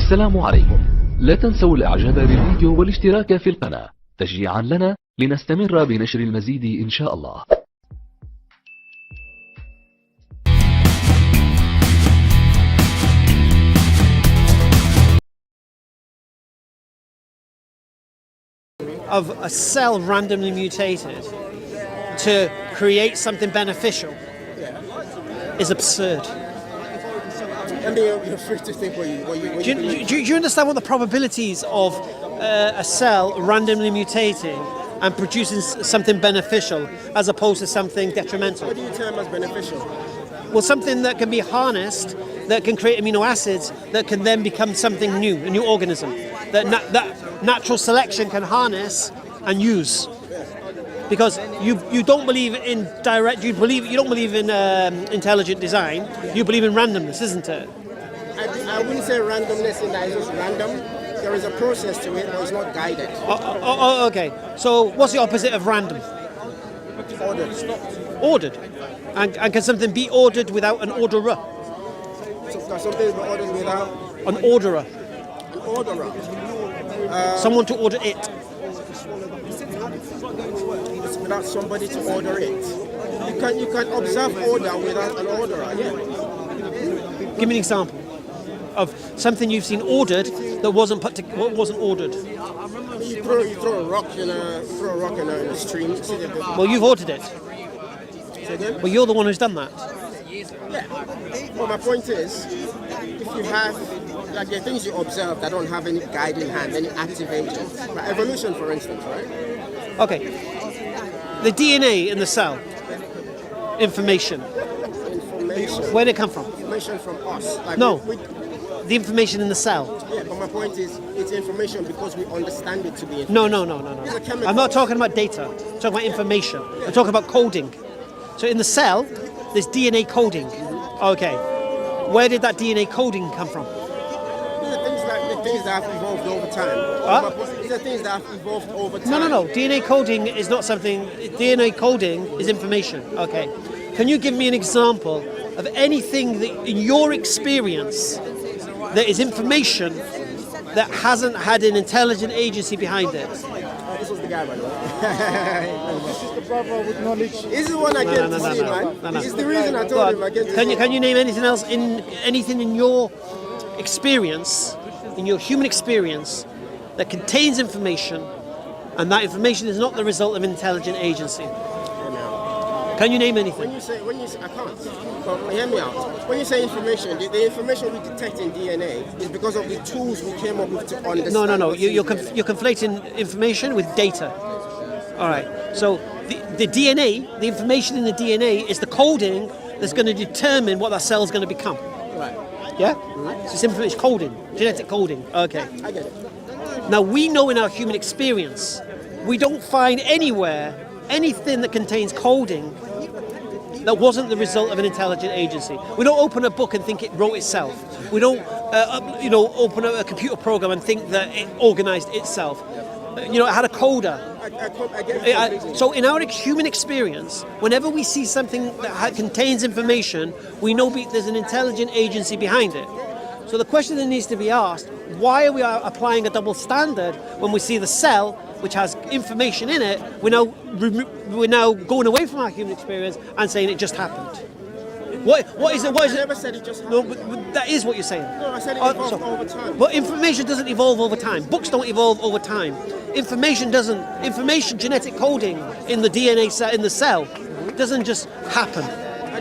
السلام عليكم. لا تنسوا الإعجاب بالفيديو والاشتراك في القناة تشجيعا لنا لنستمر بنشر المزيد إن شاء الله. Of a cell randomly mutated to create something beneficial is absurd. I mean, you're free to think what you Do you understand what the probabilities of a cell randomly mutating and producing something beneficial as opposed to something detrimental? What do you term as beneficial? Well, something that can be harnessed, that can create amino acids, that can then become something new, a new organism, that natural selection can harness and use. Because you don't believe in you don't believe in intelligent design. You believe in randomness, isn't it? I wouldn't say randomness in that it's just random. There is a process to it, but it's not guided. Okay. So what's the opposite of random? Ordered. Ordered. And can something be ordered without an orderer? So can something be ordered without An orderer. an orderer? Someone to order it. Without somebody to order it. You can observe order without an orderer. Yeah. Give me an example of something you've seen ordered that wasn't ordered. You throw a rock in a stream. Well, you've ordered it. Say again? Well, you're the one who's done that. Yeah. Well, my point is, if you have, like, the things you observe that don't have any guiding hand, any active agent, like evolution, for instance, right? Okay. The DNA in the cell. Information. Information. Where did it come from? Information from us. Like No. The information in the cell. Yeah, but my point is, it's information because we understand it to be information. No. It's a chemical. I'm not talking about data. I'm talking about information. I'm talking about coding. So in the cell, there's DNA coding. Okay. Where did that DNA coding come from? These are things that have evolved over time. Huh? These are things that have evolved over time. No. DNA coding is not something. DNA coding is information. Okay. Can you give me an example of anything that, in your experience, that is information that hasn't had an intelligent agency behind it? This was the guy, by the way. This is the brother with knowledge. This is the one I came to see, man. This is the reason I told him I came to see. Can you name anything in your experience, in your human experience, that contains information, and that information is not the result of intelligent agency? Can you name anything? When you say, I can't. But hear me out. When you say information, the information we detect in DNA is because of the tools we came up with to understand. No. You're conflating information with data. All right. So the DNA, the information in the DNA, is the coding that's going to determine what that cell is going to become. Right. Yeah. So it's information coding, genetic coding. Okay. I get it. Now we know in our human experience, we don't find anywhere anything that contains coding that wasn't the result of an intelligent agency. We don't open a book and think it wrote itself. We don't, open a computer program and think that it organized itself. It had a coder. I get it. So in our human experience, whenever we see something that contains information, we know there's an intelligent agency behind it. So the question that needs to be asked, why are we applying a double standard when we see the cell, which has information in it, we're now going away from our human experience and saying it just happened? What is it? I never said it just happened. No, but that is what you're saying. No, I said it evolved over time. But information doesn't evolve over time. Books don't evolve over time. Information, genetic coding in the DNA cell, in the cell, doesn't just happen.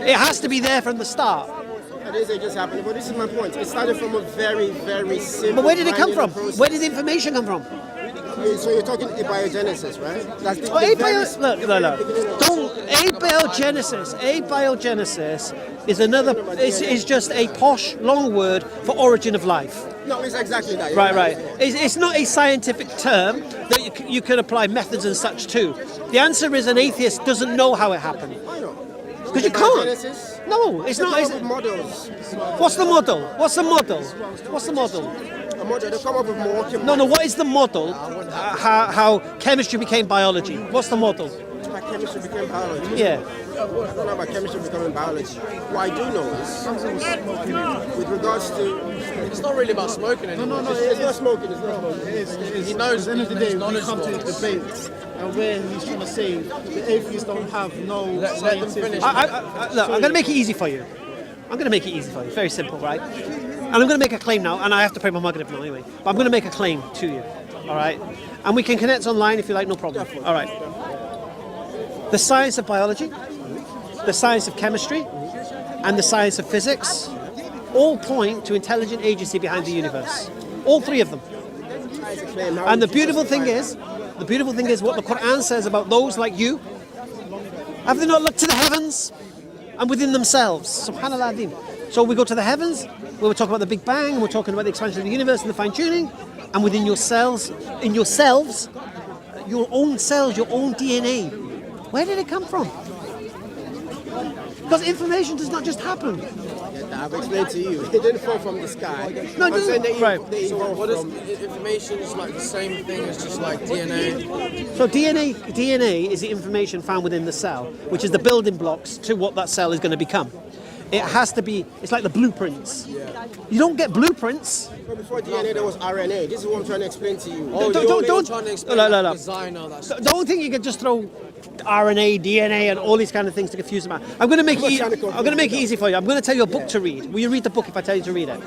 It has to be there from the start. It is just happening, but this is my point. It started from a very, very simple. But where did it come from? process. Where did the information come from? So you're talking abiogenesis, right? That's the, Abiogenesis is another. Is just a posh long word for origin of life. No, it's exactly that. Right. It's not a scientific term that you can apply methods and such to. The answer is an atheist doesn't know how it happened. I know. Because you can't. No, it's not. Models. What's the model? What's the model? A model. They come up with more. No. What is the model? How chemistry became biology? What's the model? chemistry became biology. Yeah. I don't know about chemistry becoming biology. What I do know is, with regards to... It's not really about smoking anymore. No, it's not smoking, it's not smoking. He knows, at the end of the day, we knowledge come to the debate, and where he's trying to say the atheists don't have no scientific... finish. Look, I'm going to make it easy for you. I'm going to make it easy for you. Very simple, right? And I'm going to make a claim now, and I have to pray my negative now anyway. But I'm going to make a claim to you, all right? And we can connect online if you like, no problem. All right. The science of biology, the science of chemistry, and the science of physics all point to intelligent agency behind the universe. All three of them. And the beautiful thing is what the Quran says about those like you. Have they not looked to the heavens and within themselves? Subhanallah azim. So we go to the heavens, where we're talking about the Big Bang, and we're talking about the expansion of the universe and the fine-tuning, and within yourselves, your own cells, your own DNA. Where did it come from? Because information does not just happen. I've explained to you, it didn't fall from the sky. No, it doesn't. Right. So what is information is like the same thing as just like DNA? So DNA is the information found within the cell, which is the building blocks to what that cell is going to become. It has to be, it's like the blueprints. Yeah. You don't get blueprints. But before DNA there was RNA. This is what I'm trying to explain to you. Oh, don't trying to explain no. designer. Don't think you can just throw RNA, DNA, and all these kind of things to confuse them out. I'm going to make it easy for you. I'm going to tell you a book to read. Will you read the book if I tell you to read it?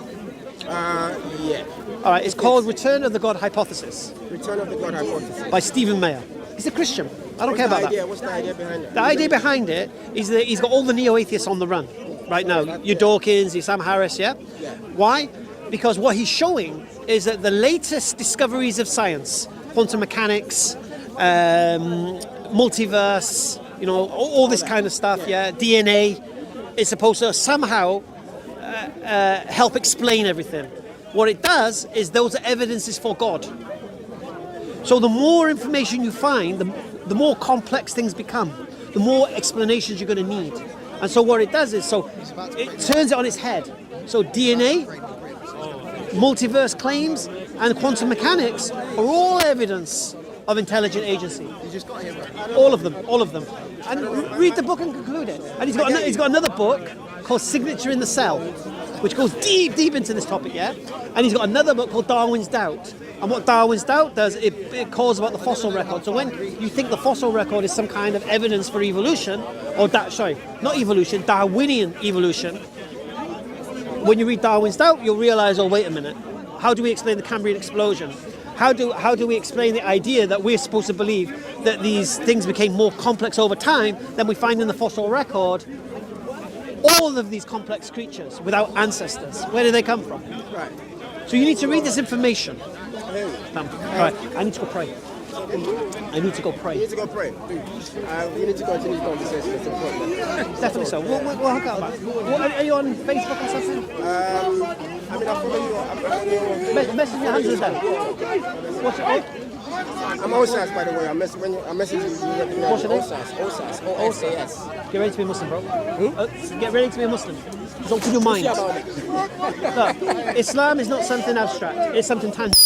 Yeah. All right. It's called Return of the God Hypothesis. Return of the God Hypothesis. By Stephen Meyer. He's a Christian. I don't care about that. What's the idea behind it? The idea behind it is that he's got all the neo-atheists on the run right now. Your Dawkins, your Sam Harris, yeah? Why? Because what he's showing is that the latest discoveries of science, quantum mechanics, multiverse, all this kind of stuff, DNA, is supposed to somehow help explain everything. What it does is those are evidences for God. So the more information you find, the more complex things become, the more explanations you're going to need. And so what it does is, it turns it on its head. So DNA, multiverse claims, and quantum mechanics are all evidence of intelligent agency. All of them. And read the book and conclude it. And he's got another book called Signature in the Cell, which goes deep into this topic, yeah? And he's got another book called Darwin's Doubt. And what Darwin's Doubt does, it calls about the fossil record. So when you think the fossil record is some kind of evidence for evolution, not evolution, Darwinian evolution, when you read Darwin's Doubt, you'll realize, oh, wait a minute, how do we explain the Cambrian explosion? How do we explain the idea that we're supposed to believe that these things became more complex over time than we find in the fossil record? All of these complex creatures without ancestors, where do they come from? Right. So you need to read this information. Right, I need to go pray. You need to go pray. We need to continue the conversation. It's important. Definitely so. We'll hook up. Are you on Facebook or something? I'll follow you. Message me Hamza then. What's your name? I'm Osas, by the way. I'm messaging you. What's your name? Osas. O-S-A-S. Get ready to be a Muslim, bro. Get ready to be a Muslim. Just open your mind. Look, Islam is not something abstract. It's something tangible.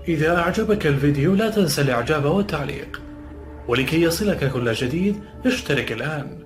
إذا أعجبك الفيديو لا تنسى الإعجاب والتعليق، ولكي يصلك كل جديد اشترك الآن.